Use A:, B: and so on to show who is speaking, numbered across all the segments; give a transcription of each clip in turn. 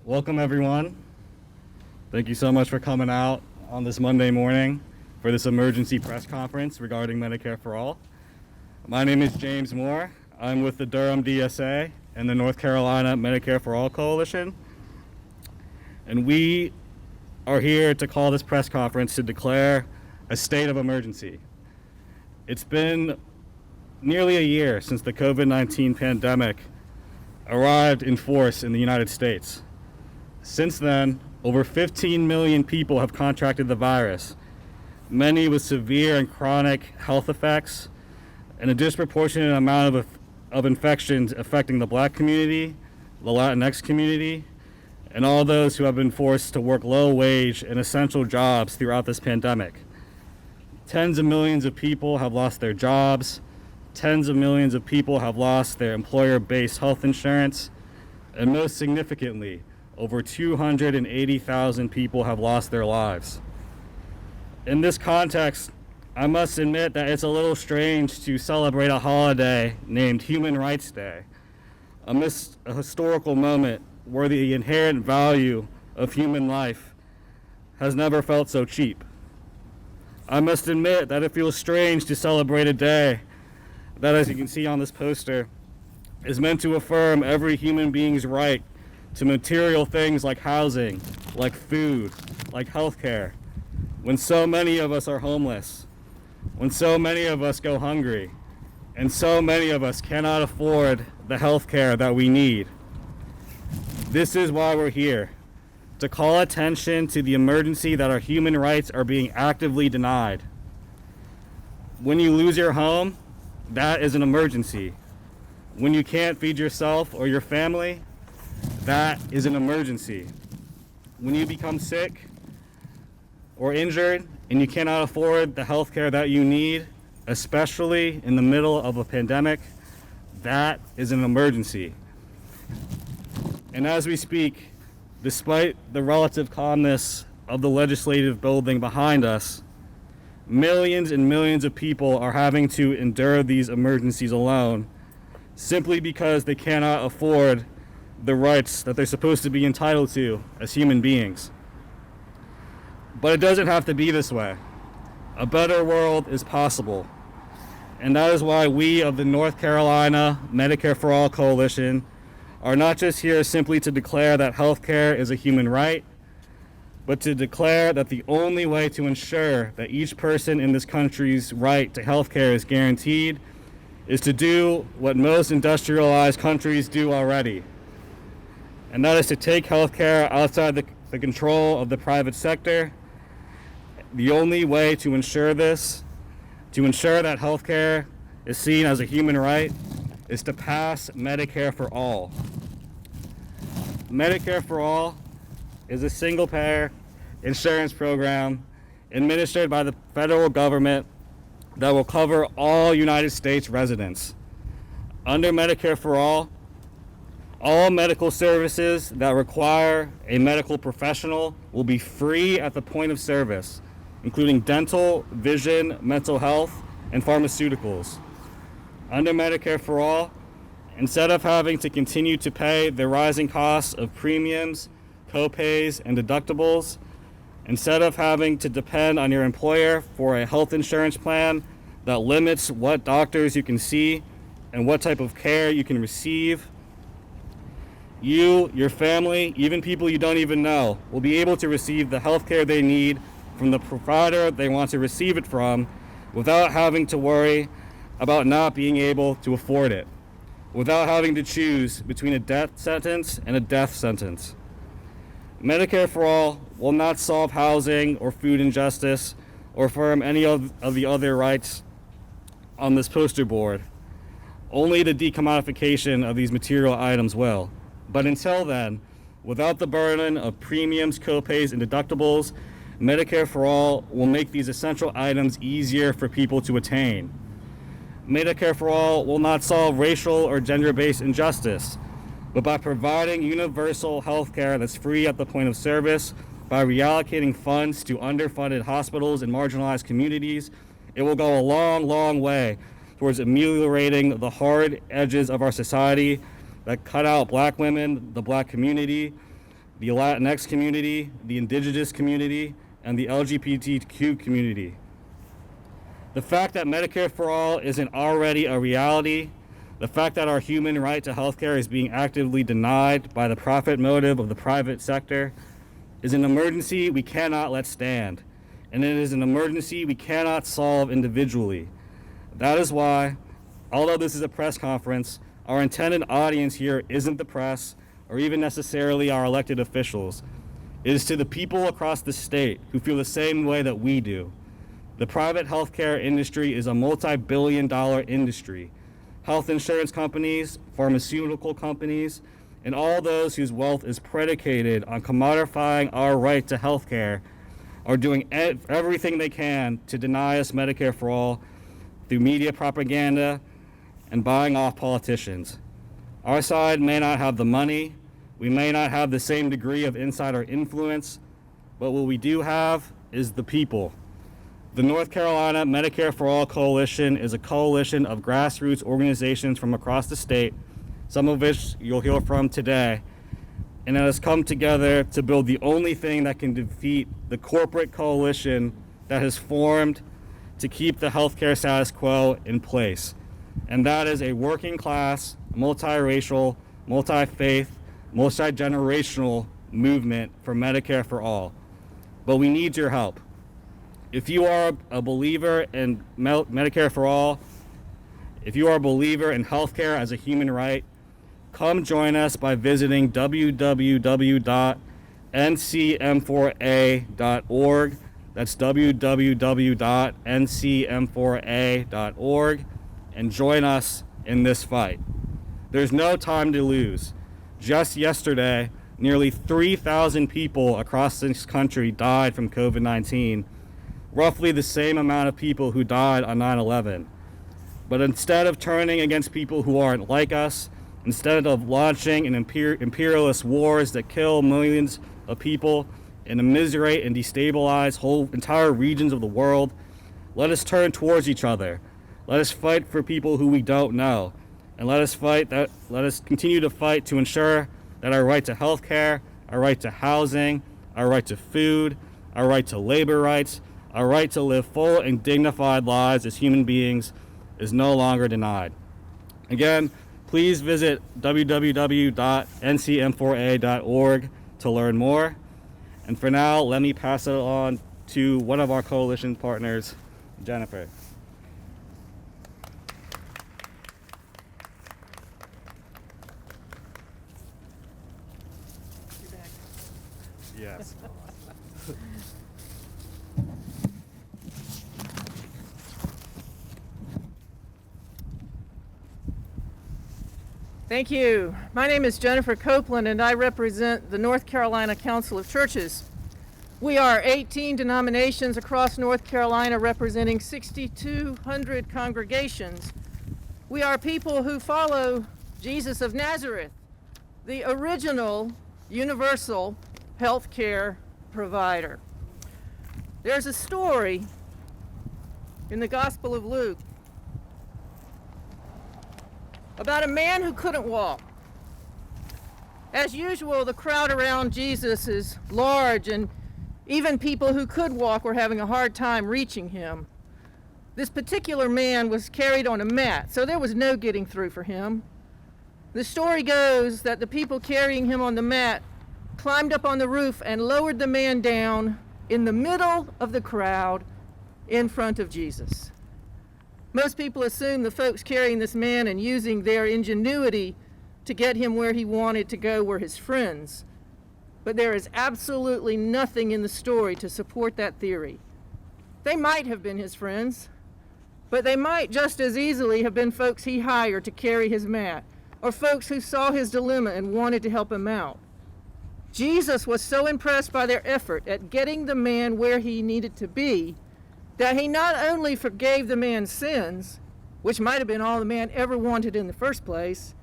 A: Welcome everyone. Thank you so much for coming out on this Monday morning for this emergency press conference regarding Medicare for All. My name is James Moore. I'm with the Durham DSA and the North Carolina Medicare for All Coalition. And we are here to call this press conference to declare a state of emergency. It's been nearly a year since the COVID-19 pandemic arrived in force in the United States. Since then, over 15 million people have contracted the virus, many with severe and chronic health effects, and a disproportionate amount of infections affecting the Black community, the Latinx community, and all those who have been forced to work low-wage and essential jobs throughout this pandemic. Tens of millions of people have lost their jobs, tens of millions of people have lost their employer-based health insurance, and most significantly, over 280,000 people have lost their lives. In this context, I must admit that it's a little strange to celebrate a holiday named Human Rights Day, amidst a historical moment where the inherent value of human life has never felt so cheap. I must admit that it feels strange to celebrate a day that, as you can see on this poster, is meant to affirm every human being's right to material things like housing, like food, like healthcare, when so many of us are homeless, when so many of us go hungry, and so many of us cannot afford the healthcare that we need. This is why we're here, to call attention to the emergency that our human rights are being actively denied. When you lose your home, that is an emergency. When you can't feed yourself or your family, that is an emergency. When you become sick or injured and you cannot afford the health care that you need, especially in the middle of a pandemic, that is an emergency. And as we speak, despite the relative calmness of the legislative building behind us, millions and millions of people are having to endure these emergencies alone simply because they cannot afford the rights that they're supposed to be entitled to as human beings. But it doesn't have to be this way. A better world is possible. And that is why we of the North Carolina Medicare for All Coalition are not just here simply to declare that healthcare is a human right, but to declare that the only way to ensure that each person in this country's right to healthcare is guaranteed is to do what most industrialized countries do already. And that is to take healthcare outside the control of the private sector. The only way to ensure this, to ensure that healthcare is seen as a human right, is to pass Medicare for All. Medicare for All is a single-payer insurance program administered by the federal government that will cover all United States residents. Under Medicare for All medical services that require a medical professional will be free at the point of service, including dental, vision, mental health, and pharmaceuticals. Under Medicare for All, instead of having to continue to pay the rising costs of premiums, co-pays, and deductibles, instead of having to depend on your employer for a health insurance plan that limits what doctors you can see and what type of care you can receive, you, your family, even people you don't even know, will be able to receive the health care they need from the provider they want to receive it from without having to worry about not being able to afford it, without having to choose between a death sentence and a death sentence. Medicare for All will not solve housing or food injustice or affirm any of the other rights on this poster board. Only the decommodification of these material items will. But until then, without the burden of premiums, co-pays, and deductibles, Medicare for All will make these essential items easier for people to attain. Medicare for All will not solve racial or gender-based injustice, but by providing universal health care that's free at the point of service, by reallocating funds to underfunded hospitals and marginalized communities, it will go a long, long way towards ameliorating the hard edges of our society that cut out Black women, the Black community, the Latinx community, the indigenous community, and the LGBTQ community. The fact that Medicare for All isn't already a reality, the fact that our human right to healthcare is being actively denied by the profit motive of the private sector is an emergency we cannot let stand, and it is an emergency we cannot solve individually. That is why, although this is a press conference, our intended audience here isn't the press or even necessarily our elected officials. It is to the people across the state who feel the same way that we do. The private healthcare industry is a multi-billion-dollar industry. Health insurance companies, pharmaceutical companies, and all those whose wealth is predicated on commodifying our right to healthcare are doing everything they can to deny us Medicare for All through media propaganda and buying off politicians. Our side may not have the money, we may not have the same degree of insider influence, but what we do have is the people. The North Carolina Medicare for All Coalition is a coalition of grassroots organizations from across the state, some of which you'll hear from today, and it has come together to build the only thing that can defeat the corporate coalition that has formed to keep the healthcare status quo in place. And that is a working class, multiracial, multi-faith, multi-generational movement for Medicare for All. But we need your help. If you are a believer in Medicare for All, if you are a believer in healthcare as a human right, come join us by visiting www.ncm4a.org. That's www.ncm4a.org, and join us in this fight. There's no time to lose. Just yesterday, nearly 3,000 people across this country died from COVID-19, roughly the same amount of people who died on 9/11. But instead of turning against people who aren't like us, instead of launching an imperialist wars that kill millions of people and immiserate and destabilize whole entire regions of the world, let us turn towards each other. Let us fight for people who we don't know, and let us continue to fight to ensure that our right to health care, our right to housing, our right to food, our right to labor rights, our right to live full and dignified lives as human beings is no longer denied. Again, please visit www.ncm4a.org to learn more. And for now, let me pass it on to one of our coalition partners, Jennifer. Yes.
B: Thank you. My name is Jennifer Copeland, and I represent the North Carolina Council of Churches. We are 18 denominations across North Carolina representing 6,200 congregations. We are people who follow Jesus of Nazareth, the original universal health care provider. There's a story in the Gospel of Luke about a man who couldn't walk. As usual, the crowd around Jesus is large, and even people who could walk were having a hard time reaching him. This particular man was carried on a mat, so there was no getting through for him. The story goes that the people carrying him on the mat climbed up on the roof and lowered the man down in the middle of the crowd in front of Jesus. Most people assume the folks carrying this man and using their ingenuity to get him where he wanted to go were his friends. But there is absolutely nothing in the story to support that theory. They might have been his friends, but they might just as easily have been folks he hired to carry his mat, or folks who saw his dilemma and wanted to help him out. Jesus was so impressed by their effort at getting the man where he needed to be that he not only forgave the man's sins, which might have been all the man ever wanted in the first place,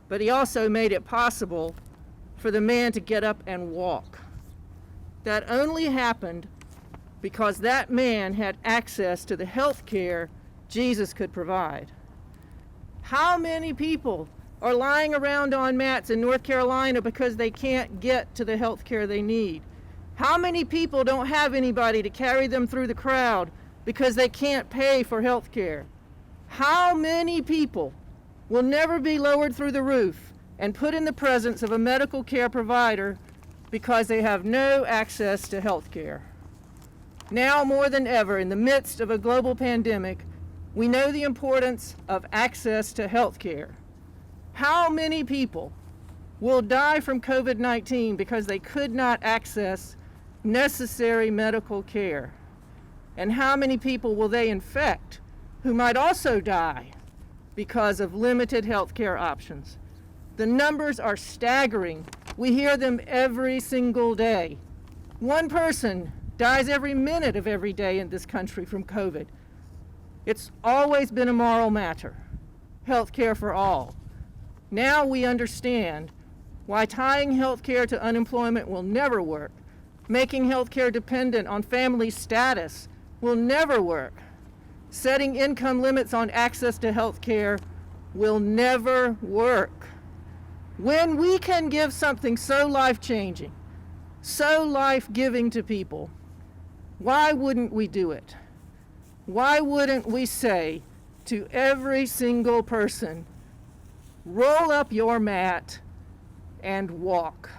B: but he also made it possible for the man to get up and walk. That only happened because that man had access to the health care Jesus could provide. How many people are lying around on mats in North Carolina because they can't get to the health care they need? How many people don't have anybody to carry them through the crowd because they can't pay for health care? How many people will never be lowered through the roof and put in the presence of a medical care provider because they have no access to health care? Now more than ever, in the midst of a global pandemic, we know the importance of access to health care. How many people will die from COVID-19 because they could not access necessary medical care? And how many people will they infect who might also die because of limited health care options? The numbers are staggering. We hear them every single day. One person dies every minute of every day in this country from COVID. It's always been a moral matter. Health care for all. Now we understand why tying health care to unemployment will never work. Making health care dependent on family status will never work. Setting income limits on access to health care will never work. When we can give something so life-changing, so life-giving to people, why wouldn't we do it? Why wouldn't we say to every single person, roll up your mat and walk?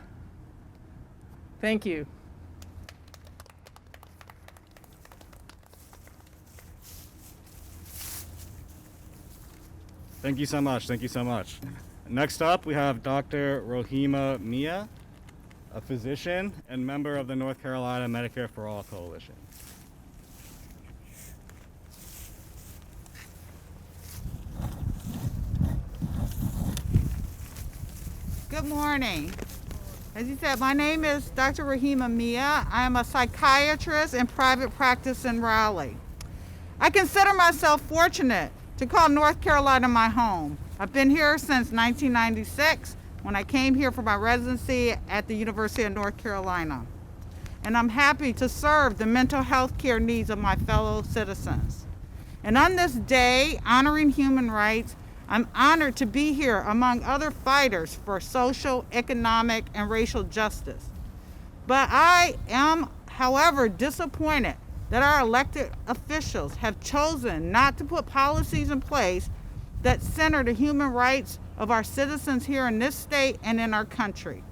B: Thank you.
A: Thank you so much. Thank you so much. Next up, we have Dr. Rahima Mia, a physician and member of the North Carolina Medicare for All Coalition.
C: Good morning. As you said, my name is Dr. Rahima Mia. I am a psychiatrist in private practice in Raleigh. I consider myself fortunate to call North Carolina my home. I've been here since 1996 when I came here for my residency at the University of North Carolina. And I'm happy to serve the mental health care needs of my fellow citizens. And on this day, honoring human rights, I'm honored to be here among other fighters for social, economic, and racial justice. But I am, however, disappointed that our elected officials have chosen not to put policies in place that center the human rights of our citizens here in this state and in our country.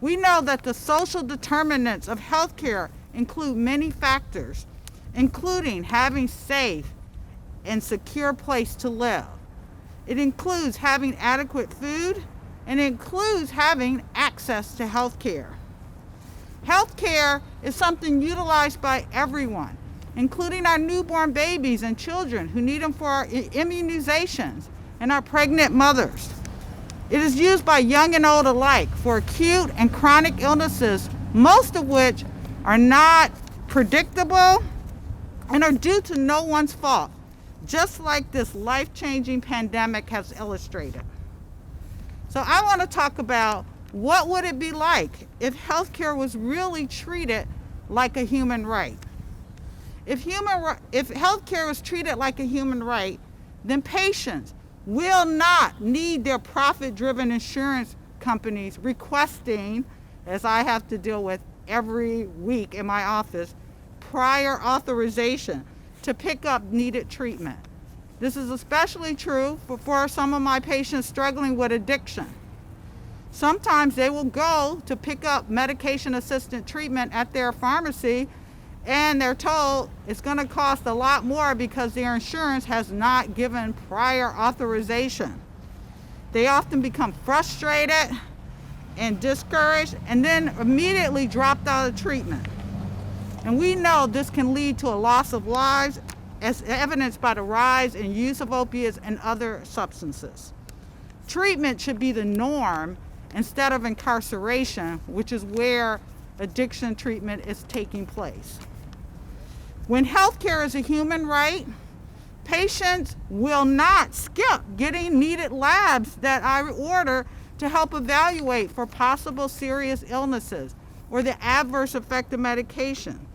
C: We know that the social determinants of healthcare include many factors, including having safe and secure place to live. It includes having adequate food, and it includes having access to health care. Health care is something utilized by everyone, including our newborn babies and children who need them for our immunizations and our pregnant mothers. It is used by young and old alike for acute and chronic illnesses, most of which are not predictable and are due to no one's fault, just like this life-changing pandemic has illustrated. So I want to talk about what would it be like if healthcare was really treated like a human right. If healthcare was treated like a human right, then patients will not need their profit-driven insurance companies requesting, as I have to deal with every week in my office, prior authorization to pick up needed treatment. This is especially true for some of my patients struggling with addiction. Sometimes they will go to pick up medication-assisted treatment at their pharmacy, and they're told it's going to cost a lot more because their insurance has not given prior authorization. They often become frustrated and discouraged and then immediately dropped out of treatment. And we know this can lead to a loss of lives, as evidenced by the rise in use of opiates and other substances. Treatment should be the norm instead of incarceration, which is where addiction treatment is taking place. When healthcare is a human right, patients will not skip getting needed labs that I order to help evaluate for possible serious illnesses or the adverse effect of medication,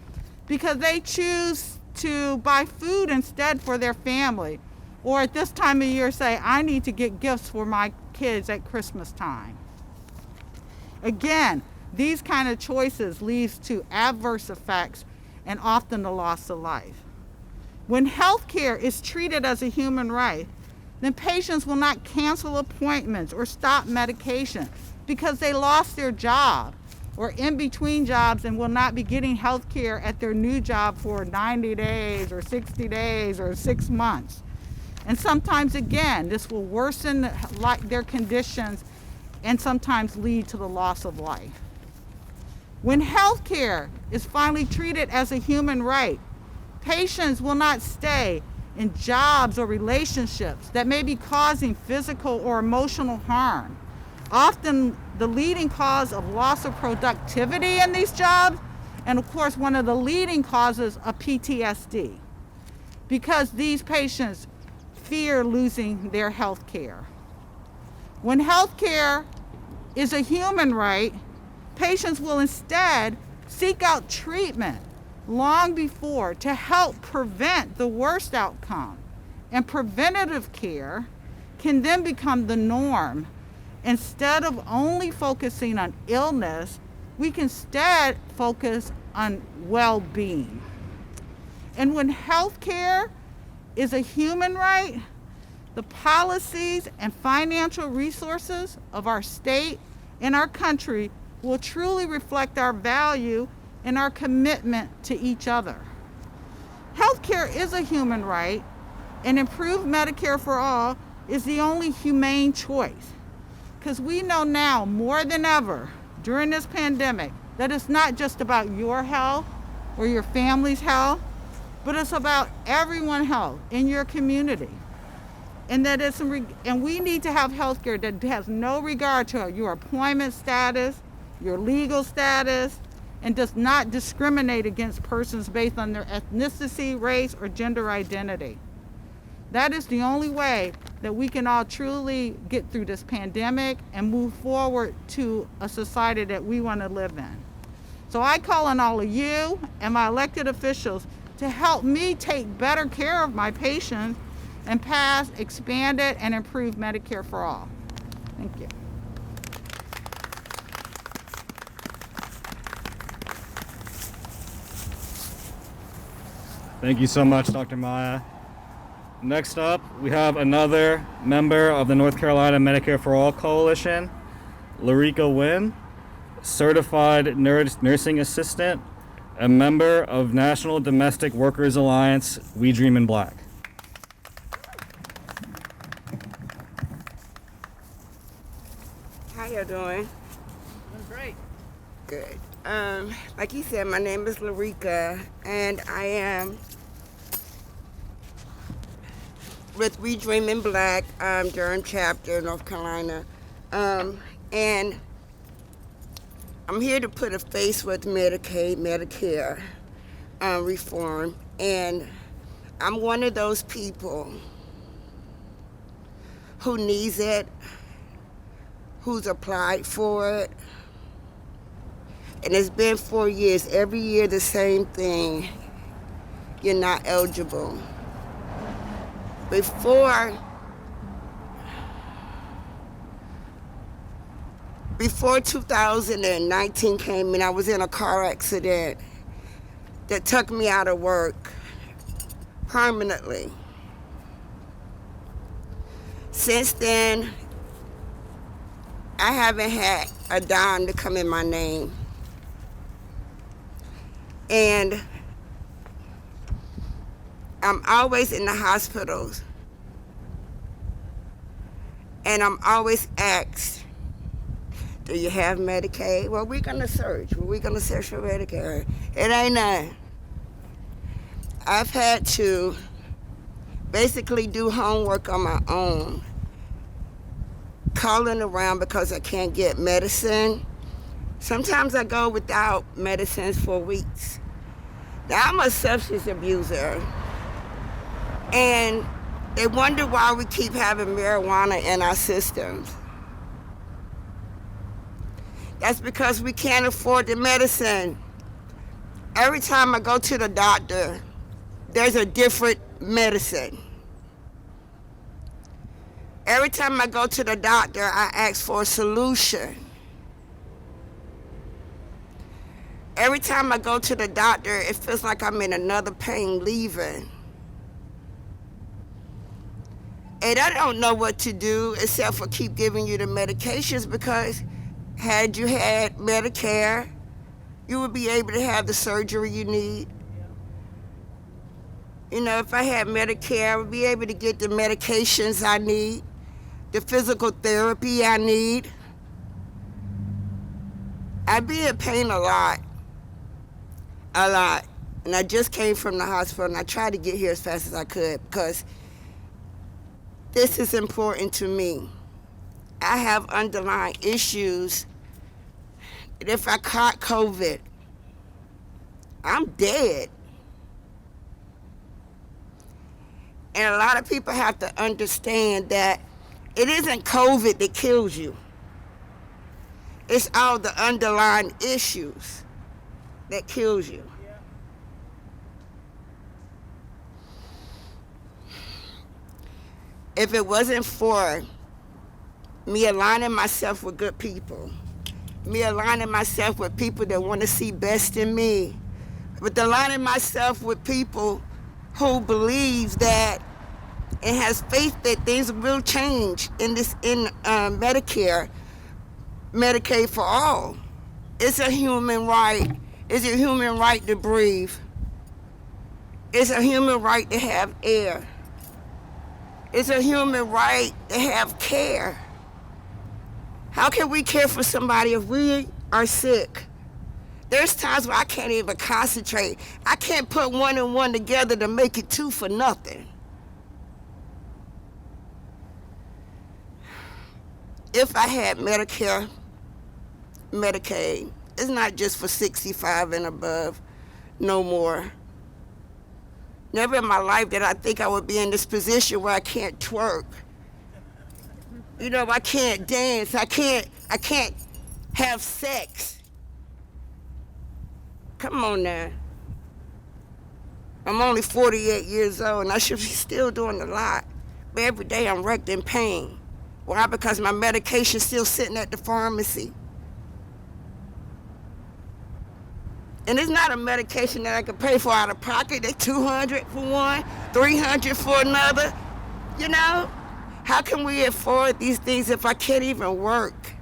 C: because they choose to buy food instead for their family, or at this time of year say, I need to get gifts for my kids at Christmas time. Again, these kind of choices leads to adverse effects and often the loss of life. When healthcare is treated as a human right, then patients will not cancel appointments or stop medication because they lost their job or in between jobs and will not be getting health care at their new job for 90 days or 60 days or 6 months. And sometimes, again, this will worsen their conditions and sometimes lead to the loss of life. When health care is finally treated as a human right, patients will not stay in jobs or relationships that may be causing physical or emotional harm. Often the leading cause of loss of productivity in these jobs, and of course one of the leading causes of PTSD, because these patients fear losing their health care. When health care is a human right, patients will instead seek out treatment long before to help prevent the worst outcome. And preventative care can then become the norm. Instead of only focusing on illness, we can instead focus on well-being. And when health care is a human right, the policies and financial resources of our state and our country will truly reflect our value and our commitment to each other. Healthcare is a human right, and improved Medicare for all is the only humane choice. Because we know now more than ever during this pandemic that it's not just about your health or your family's health, but it's about everyone's health in your community. And that and we need to have healthcare that has no regard to your employment status, your legal status, and does not discriminate against persons based on their ethnicity, race, or gender identity. That is the only way that we can all truly get through this pandemic and move forward to a society that we want to live in. So I call on all of you and my elected officials to help me take better care of my patients and pass expanded and improved Medicare for all. Thank you.
A: Thank you so much, Dr. Mia. Next up, we have another member of the North Carolina Medicare for All Coalition, Luika Wynn, certified nursing assistant, a member of National Domestic Workers Alliance, We Dream in Black.
D: How you doing?
B: Great.
D: Good. Like you said, my name is Luika, and I am with We Dream in Black, Durham chapter, North Carolina, and I'm here to put a face with Medicaid, Medicare reform, and I'm one of those people who needs it, who's applied for it. And it's been 4 years. Every year the same thing. You're not eligible. Before 2019 came in, I was in a car accident that took me out of work permanently. Since then, I haven't had a dime to come in my name. And I'm always in the hospitals. And I'm always asked, do you have Medicaid? Well, we're gonna search. We're gonna search for Medicare. It ain't none. I've had to basically do homework on my own, calling around because I can't get medicine. Sometimes I go without medicines for weeks. Now, I'm a substance abuser, and they wonder why we keep having marijuana in our systems. That's because we can't afford the medicine. Every time I go to the doctor, there's a different medicine. Every time I go to the doctor, I ask for a solution. Every time I go to the doctor, it feels like I'm in another pain leaving. And I don't know what to do except for keep giving you the medications, because had you had Medicare, you would be able to have the surgery you need. You know, if I had Medicare, I would be able to get the medications I need, the physical therapy I need. I'd be in pain a lot. And I just came from the hospital, and I tried to get here as fast as I could because this is important to me. I have underlying issues. And if I caught COVID, I'm dead. And a lot of people have to understand that it isn't COVID that kills you. It's all the underlying issues that kills you. If it wasn't for me aligning myself with good people, me aligning myself with people that want to see best in me, but aligning myself with people who believes that and has faith that things will change in Medicare, Medicaid for all. It's a human right. It's a human right to breathe. It's a human right to have air. It's a human right to have care. How can we care for somebody if we are sick? There's times where I can't even concentrate. I can't put one and one together to make it two for nothing. If I had Medicare, Medicaid, it's not just for 65 and above, no more. Never in my life did I think I would be in this position where I can't twerk. You know, I can't dance, I can't have sex. Come on now. I'm only 48 years old and I should be still doing a lot. But every day I'm wrecked in pain. Why? Because my medication's still sitting at the pharmacy. And it's not a medication that I can pay for out of pocket. They're $200 for one, $300 for another. You know? How can we afford these things if I can't even work?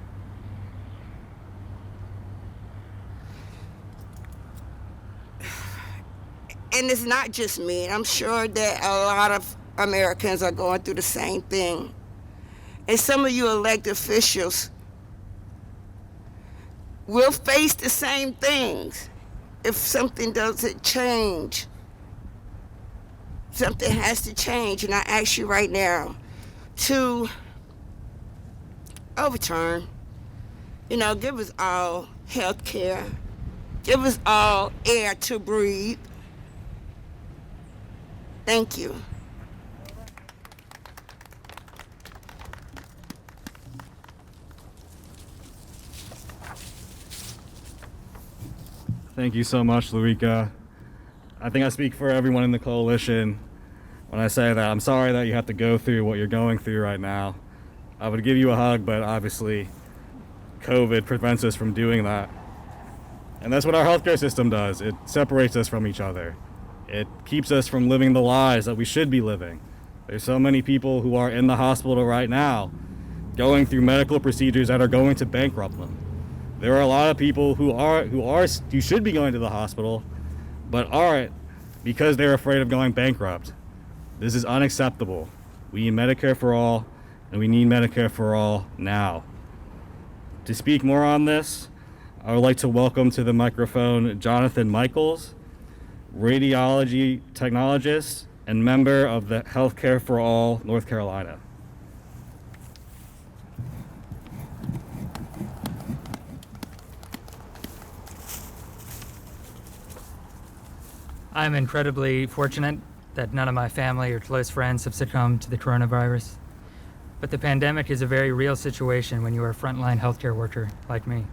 D: And it's not just me. I'm sure that a lot of Americans are going through the same thing. And some of you elected officials will face the same things if something doesn't change. Something has to change, and I ask you right now to overturn. You know, give us all health care. Give us all air to breathe. Thank you.
A: Thank you so much, Luika. I think I speak for everyone in the coalition when I say that I'm sorry that you have to go through what you're going through right now. I would give you a hug, but obviously COVID prevents us from doing that. And that's what our healthcare system does. It separates us from each other. It keeps us from living the lives that we should be living. There's so many people who are in the hospital right now going through medical procedures that are going to bankrupt them. There are a lot of people who should be going to the hospital, but aren't because they're afraid of going bankrupt. This is unacceptable. We need Medicare for all, and we need Medicare for all now. To speak more on this, I would like to welcome to the microphone Jonathan Michaels, radiology technologist and member of the Healthcare for All North Carolina.
E: I'm incredibly fortunate that none of my family or close friends have succumbed to the coronavirus. But the pandemic is a very real situation when you are a frontline healthcare worker like me.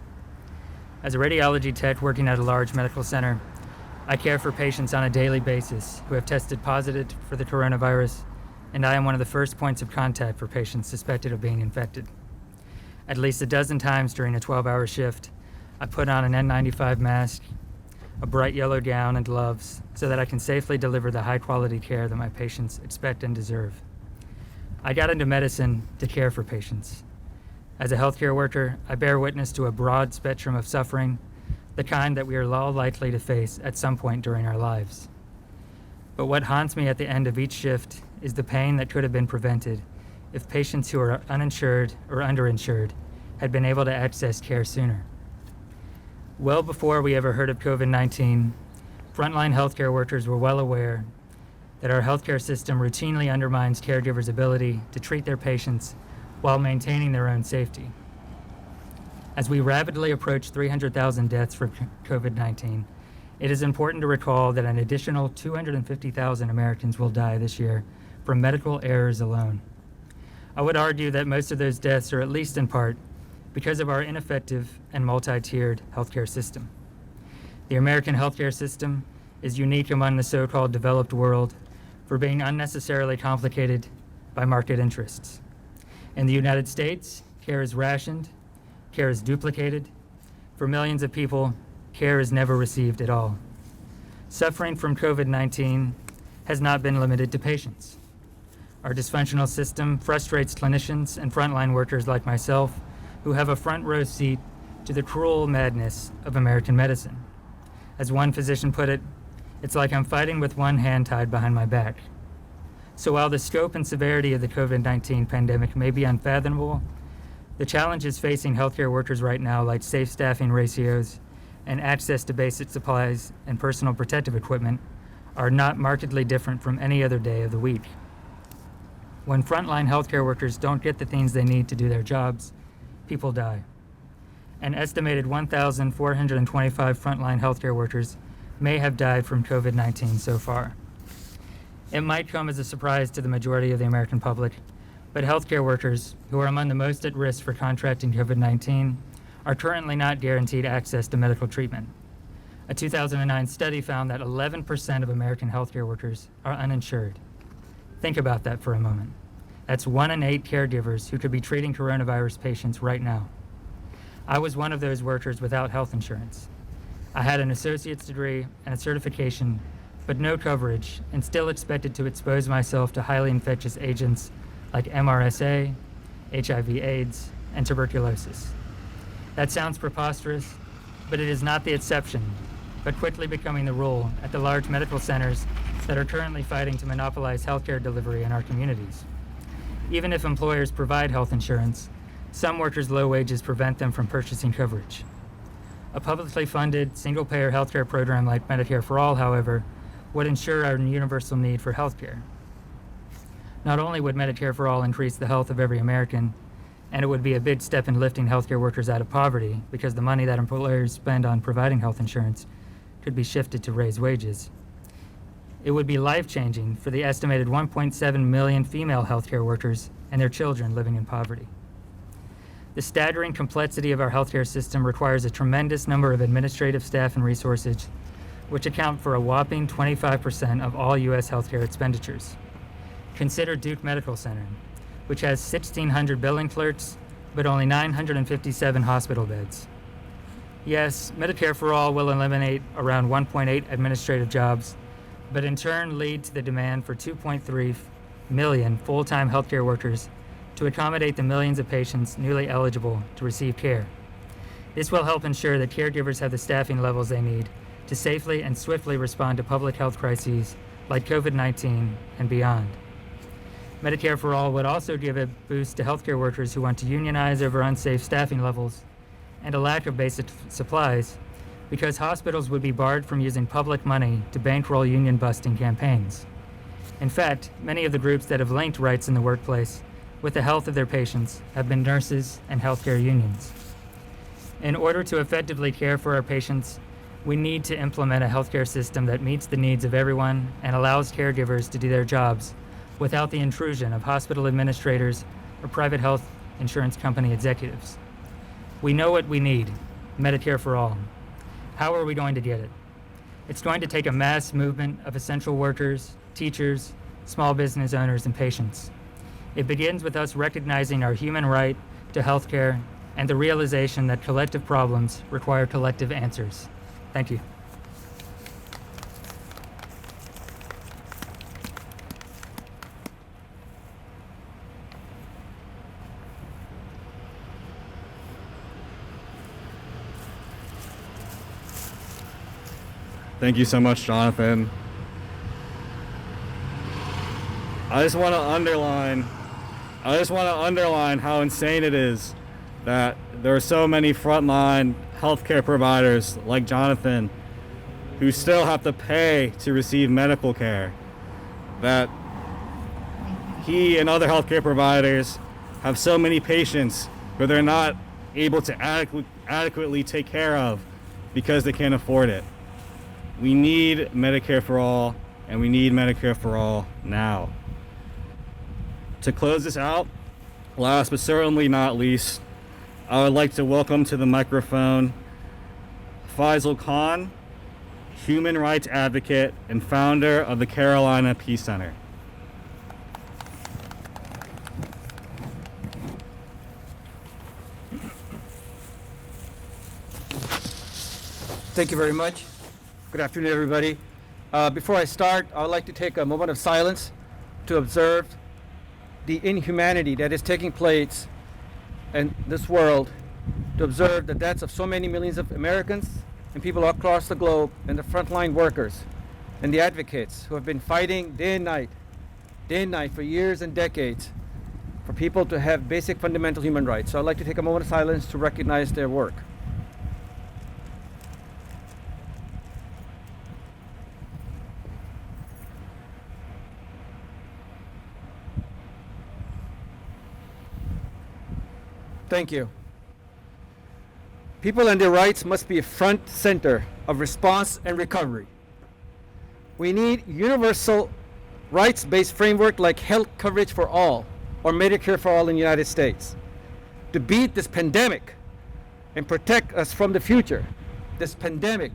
E: As a radiology tech working at a large medical center, I care for patients on a daily basis who have tested positive for the coronavirus and I am one of the first points of contact for patients suspected of being infected. At least a dozen times during a 12-hour shift, I put on an N95 mask, a bright yellow gown, and gloves so that I can safely deliver the high-quality care that my patients expect and deserve. I got into medicine to care for patients. As a healthcare worker, I bear witness to a broad spectrum of suffering, the kind that we are all likely to face at some point during our lives. But what haunts me at the end of each shift is the pain that could have been prevented if patients who are uninsured or underinsured had been able to access care sooner. Well before we ever heard of COVID-19, frontline healthcare workers were well aware that our healthcare system routinely undermines caregivers' ability to treat their patients while maintaining their own safety. As we rapidly approach 300,000 deaths from COVID-19, it is important to recall that an additional 250,000 Americans will die this year from medical errors alone. I would argue that most of those deaths are at least in part because of our ineffective and multi-tiered healthcare system. The American healthcare system is unique among the so-called developed world for being unnecessarily complicated by market interests. In the United States, care is rationed, care is duplicated. For millions of people, care is never received at all. Suffering from COVID-19 has not been limited to patients. Our dysfunctional system frustrates clinicians and frontline workers like myself who have a front row seat to the cruel madness of American medicine. As one physician put it, it's like I'm fighting with one hand tied behind my back. So while the scope and severity of the COVID-19 pandemic may be unfathomable, the challenges facing healthcare workers right now, like safe staffing ratios and access to basic supplies and personal protective equipment, are not markedly different from any other day of the week. When frontline healthcare workers don't get the things they need to do their jobs, people die. An estimated 1,425 frontline healthcare workers may have died from COVID-19 so far. It might come as a surprise to the majority of the American public, but healthcare workers, who are among the most at risk for contracting COVID-19, are currently not guaranteed access to medical treatment. A 2009 study found that 11% of American healthcare workers are uninsured. Think about that for a moment. That's 1 in 8 caregivers who could be treating coronavirus patients right now. I was one of those workers without health insurance. I had an associate's degree and a certification, but no coverage, and still expected to expose myself to highly infectious agents like MRSA, HIV/AIDS, and tuberculosis. That sounds preposterous, but it is not the exception, but quickly becoming the rule at the large medical centers that are currently fighting to monopolize healthcare delivery in our communities. Even if employers provide health insurance, some workers' low wages prevent them from purchasing coverage. A publicly funded, single-payer healthcare program like Medicare for All, however, would ensure our universal need for healthcare. Not only would Medicare for All increase the health of every American, and it would be a big step in lifting healthcare workers out of poverty because the money that employers spend on providing health insurance could be shifted to raise wages. It would be life-changing for the estimated 1.7 million female healthcare workers and their children living in poverty. The staggering complexity of our healthcare system requires a tremendous number of administrative staff and resources, which account for a whopping 25% of all U.S. healthcare expenditures. Consider Duke Medical Center, which has 1,600 billing clerks, but only 957 hospital beds. Yes, Medicare for All will eliminate around 1.8 administrative jobs, but in turn lead to the demand for 2.3 million full-time healthcare workers to accommodate the millions of patients newly eligible to receive care. This will help ensure that caregivers have the staffing levels they need to safely and swiftly respond to public health crises like COVID-19 and beyond. Medicare for All would also give a boost to healthcare workers who want to unionize over unsafe staffing levels and a lack of basic supplies, because hospitals would be barred from using public money to bankroll union-busting campaigns. In fact, many of the groups that have linked rights in the workplace with the health of their patients have been nurses and healthcare unions. In order to effectively care for our patients, we need to implement a healthcare system that meets the needs of everyone and allows caregivers to do their jobs without the intrusion of hospital administrators or private health insurance company executives. We know what we need, Medicare for All. How are we going to get it? It's going to take a mass movement of essential workers, teachers, small business owners, and patients. It begins with us recognizing our human right to health care and the realization that collective problems require collective answers. Thank you.
A: Thank you so much, Jonathan. I just want to underline how insane it is that there are so many frontline healthcare providers like Jonathan who still have to pay to receive medical care. That he and other healthcare providers have so many patients who they're not able to adequately take care of because they can't afford it. We need Medicare for all, and we need Medicare for all now. To close this out, last but certainly not least, I would like to welcome to the microphone Faisal Khan, human rights advocate and founder of the Carolina Peace Center.
F: Thank you very much. Good afternoon, everybody. Before I start, I would like to take a moment of silence to observe the inhumanity that is taking place in this world, to observe the deaths of so many millions of Americans and people across the globe, and the frontline workers and the advocates who have been fighting day and night for years and decades for people to have basic fundamental human rights. So I'd like to take a moment of silence to recognize their work. Thank you. People and their rights must be a front center of response and recovery. We need universal rights-based framework like health coverage for all, or Medicare for all in the United States, to beat this pandemic and protect us from the future. This pandemic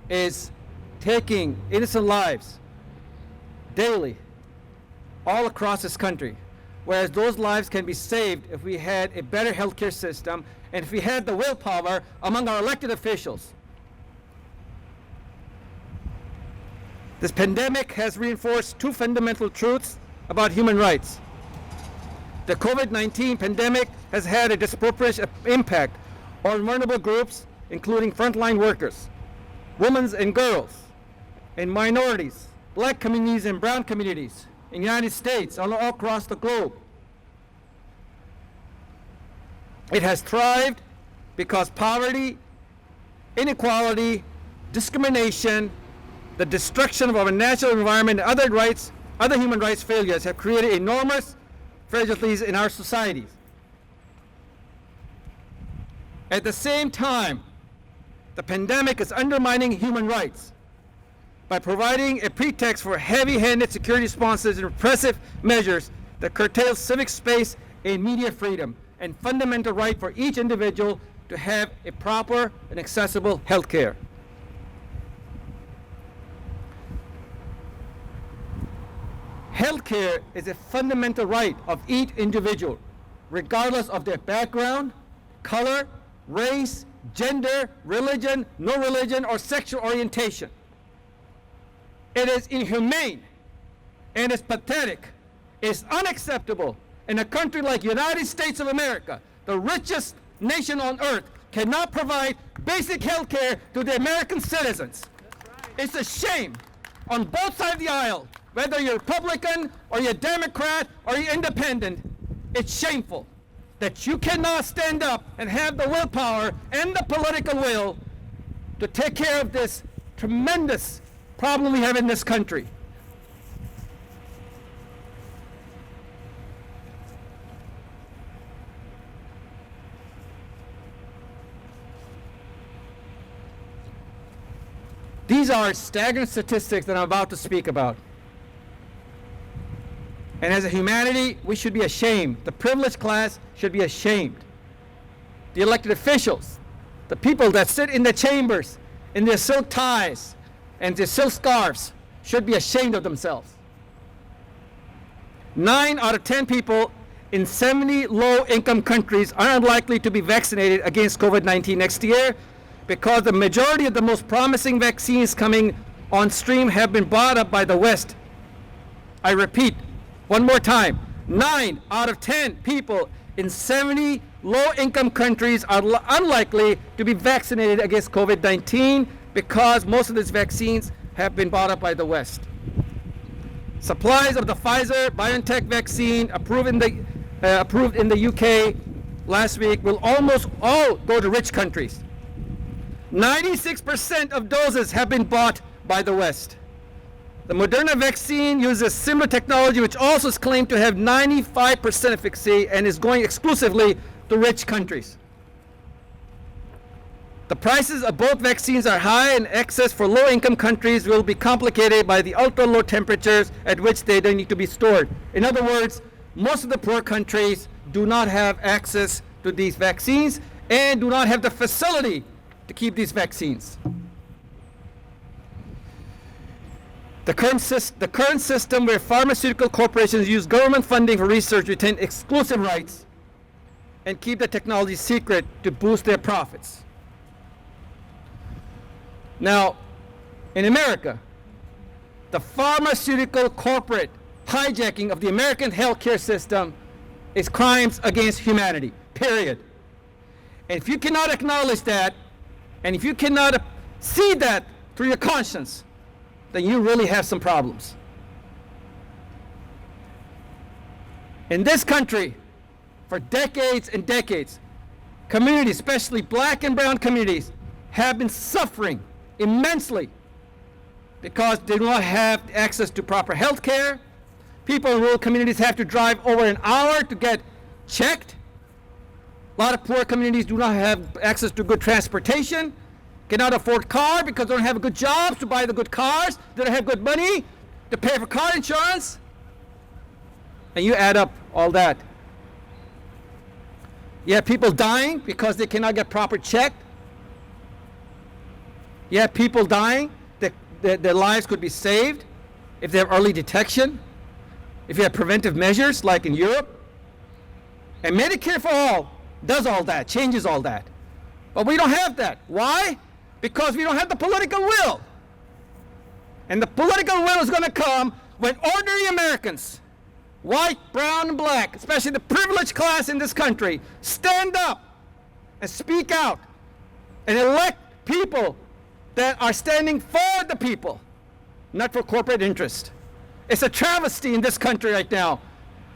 F: is taking innocent lives daily all across this country. Whereas those lives can be saved if we had a better healthcare system and if we had the willpower among our elected officials. This pandemic has reinforced two fundamental truths about human rights. The COVID-19 pandemic has had a disproportionate impact on vulnerable groups, including frontline workers, women and girls, and minorities, black communities and brown communities, in the United States, all across the globe. It has thrived because poverty, inequality, discrimination, the destruction of our natural environment, and other human rights failures have created enormous fragilities in our societies. At the same time, the pandemic is undermining human rights by providing a pretext for heavy-handed security responses and repressive measures that curtail civic space and media freedom and fundamental right for each individual to have a proper and accessible health care. Health care is a fundamental right of each individual, regardless of their background, color, race, gender, religion, no religion, or sexual orientation. It is inhumane and it's pathetic. It's unacceptable in a country like United States of America, the richest nation on earth, cannot provide basic health care to the American citizens. It's a shame on both sides of the aisle, whether you're Republican or you're Democrat or you're independent. It's shameful that you cannot stand up and have the willpower and the political will to take care of this tremendous problem we have in this country. These are staggering statistics that I'm about to speak about. And as a humanity, we should be ashamed. The privileged class should be ashamed. The elected officials, the people that sit in the chambers in their silk ties and their silk scarves, should be ashamed of themselves. 9 out of 10 people in 70 low-income countries are unlikely to be vaccinated against COVID-19 next year because the majority of the most promising vaccines coming on stream have been bought up by the West. I repeat, one more time, 9 out of 10 people in 70 low-income countries are unlikely to be vaccinated against COVID-19 because most of these vaccines have been bought up by the West. Supplies of the Pfizer-BioNTech vaccine approved in the UK last week will almost all go to rich countries. 96% of doses have been bought by the West. The Moderna vaccine uses similar technology, which also is claimed to have 95% efficacy and is going exclusively to rich countries. The prices of both vaccines are high, and access for low-income countries will be complicated by the ultra-low temperatures at which they need to be stored. In other words, most of the poor countries do not have access to these vaccines and do not have the facility to keep these vaccines. The current system where pharmaceutical corporations use government funding for research retain exclusive rights and keep the technology secret to boost their profits. Now, in America, the pharmaceutical corporate hijacking of the American healthcare system is crimes against humanity, period. And if you cannot acknowledge that, and if you cannot see that through your conscience, then you really have some problems. In this country, for decades and decades, communities, especially black and brown communities, have been suffering immensely because they do not have access to proper health care. People in rural communities have to drive over an hour to get checked. A lot of poor communities do not have access to good transportation, cannot afford cars because they don't have good jobs to buy the good cars, they don't have good money to pay for car insurance. And you add up all that. You have people dying because they cannot get proper checked. You have people dying that their lives could be saved if they have early detection, if you have preventive measures like in Europe. And Medicare for All does all that, changes all that. But we don't have that. Why? Because we don't have the political will. And the political will is going to come when ordinary Americans, white, brown, and black, especially the privileged class in this country, stand up and speak out and elect people that are standing for the people, not for corporate interest. It's a travesty in this country right now,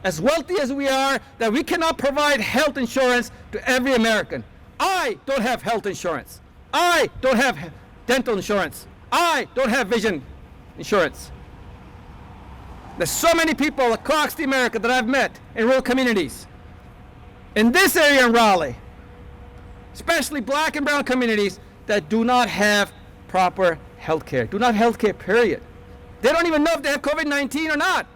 F: as wealthy as we are, that we cannot provide health insurance to every American. I don't have health insurance. I don't have dental insurance. I don't have vision insurance. There's so many people across the America that I've met in rural communities. In this area in Raleigh, especially black and brown communities that do not have proper health care, do not have health care, period. They don't even know if they have COVID-19 or not.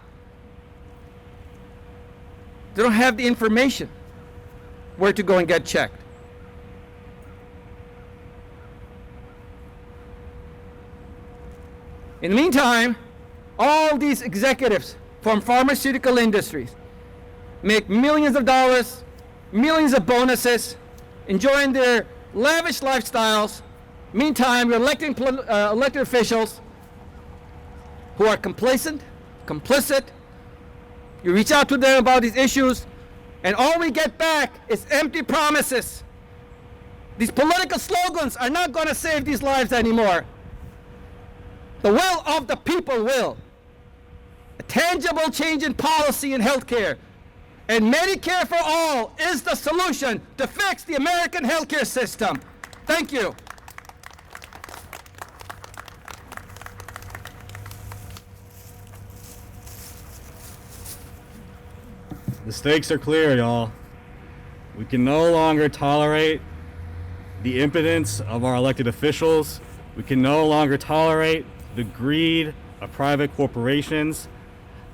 F: They don't have the information where to go and get checked. In the meantime, all these executives from pharmaceutical industries make millions of dollars, millions of bonuses, enjoying their lavish lifestyles. Meantime, we're electing elected officials who are complacent, complicit. You reach out to them about these issues, and all we get back is empty promises. These political slogans are not going to save these lives anymore. The will of the people will. A tangible change in policy in healthcare. And Medicare for All is the solution to fix the American healthcare system. Thank you.
A: The stakes are clear, y'all. We can no longer tolerate the impotence of our elected officials. We can no longer tolerate the greed of private corporations.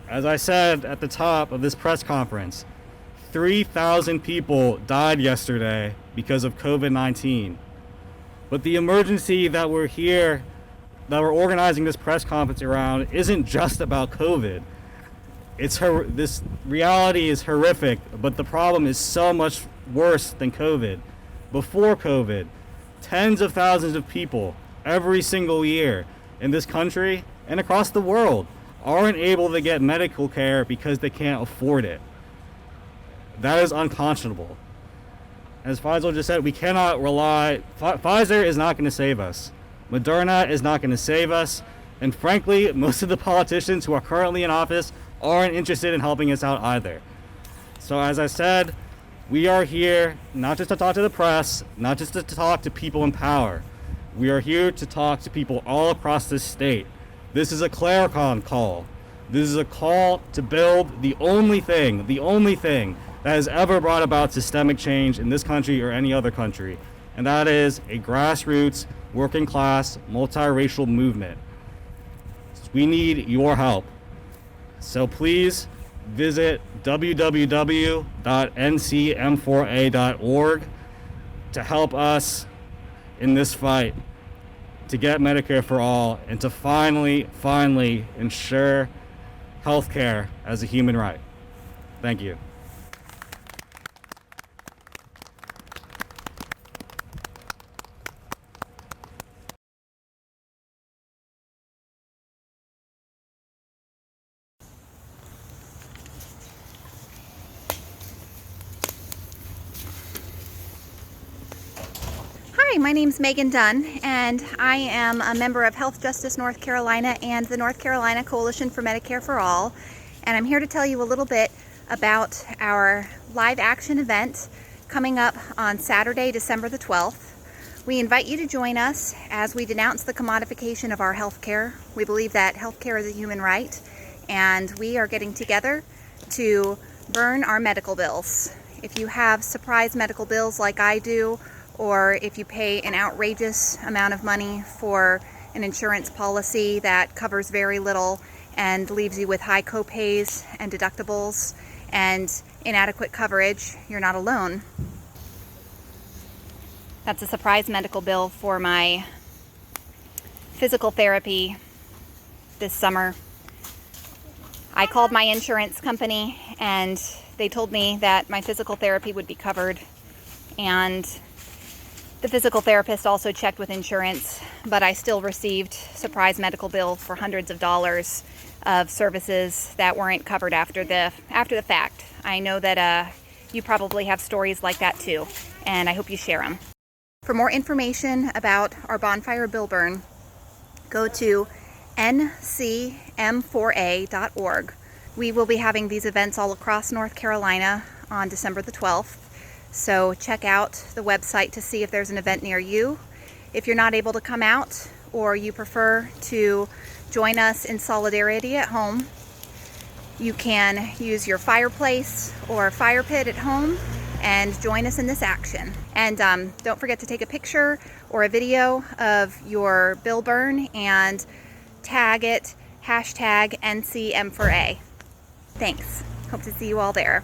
A: As I said at the top of this press conference, 3,000 people died yesterday because of COVID-19. But the emergency that we're organizing this press conference around isn't just about COVID. This reality is horrific, but the problem is so much worse than COVID. Before COVID, tens of thousands of people every single year in this country and across the world aren't able to get medical care because they can't afford it. That is unconscionable. As Faisal just said, we cannot rely. Pfizer is not going to save us. Moderna is not going to save us. And frankly, most of the politicians who are currently in office aren't interested in helping us out either. So as I said, we are here not just to talk to the press, not just to talk to people in power. We are here to talk to people all across this state. This is a claricon call. This is a call to build the only thing that has ever brought about systemic change in this country or any other country. And that is a grassroots, working class, multiracial movement. We need your help. So please visit www.ncm4a.org to help us in this fight to get Medicare for all and to finally ensure healthcare as a human right. Thank you.
G: Hi, my name's Megan Dunn, and I am a member of Health Justice North Carolina and the North Carolina Coalition for Medicare for All, and I'm here to tell you a little bit about our live action event coming up on Saturday, December the 12th. We invite you to join us as we denounce the commodification of our health care. We believe that health care is a human right, and we are getting together to burn our medical bills. If you have surprise medical bills like I do, or if you pay an outrageous amount of money for an insurance policy that covers very little and leaves you with high copays and deductibles and inadequate coverage, you're not alone. That's a surprise medical bill for my physical therapy this summer. I called my insurance company and they told me that my physical therapy would be covered, and the physical therapist also checked with insurance, but I still received surprise medical bill for hundreds of dollars of services that weren't covered after the fact. I know that you probably have stories like that too, and I hope you share them. For more information about our bonfire bill burn, go to NCM4A.org. We will be having these events all across North Carolina on December the 12th. So check out the website to see if there's an event near you. If you're not able to come out, or you prefer to join us in solidarity at home, you can use your fireplace or fire pit at home and join us in this action. And don't forget to take a picture or a video of your bill burn and tag it #NCM4A. Thanks. Hope to see you all there.